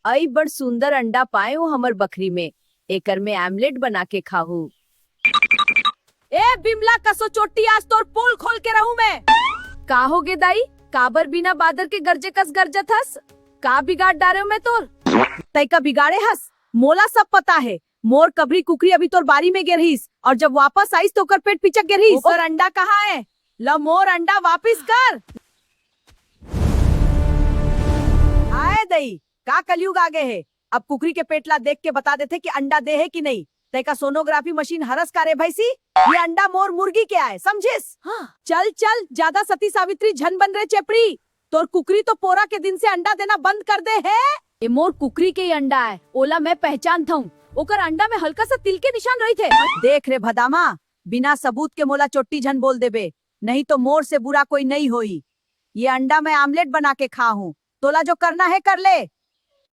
आई बड़ सुंदर अंडा पाए हो हमर बकरी में, एकर में आमलेट बना के खाहू। ए बिमला कसो चोटी, आज तोर पोल खोल के रहूं मैं। का हो गे दाई, काबर बिना बादर के गरजे कस गरजत हस? का बिगाड़ डारे हो मैं तोर? तय का बिगाड़े हस? मोला सब पता है। मोर कबरी कुकरी अभी तोर बारी में गिरहिस और जब वापस आईस तो ओकर पेट पिचक गिरहिस। और अंडा कहाँ है? ल मोर अंडा वापिस कर। आए दई, का कलयुग आगे है। अब कुकरी के पेटला देख के बता देते कि अंडा दे है कि नहीं। तय का सोनोग्राफी मशीन हरस का रे भैसी, ये अंडा मोर मुर्गी के आए, समझिस? हाँ। चल चल, ज्यादा सती सावित्री झन बन रहे चेपड़ी। तोर कुकरी तो पोरा के दिन से अंडा देना बंद कर दे है। ये मोर कुकरी के ही अंडा है, ओला मैं पहचानता हूँ। ओकर अंडा में हल्का सा तिल के निशान रही थे। देख रे भदामा, बिना सबूत के मोला चोट्टी झन बोल देबे, नहीं तो मोर से बुरा कोई नहीं होई। ये अंडा मैं आमलेट बना के खा हूँ, तोला जो करना है कर ले।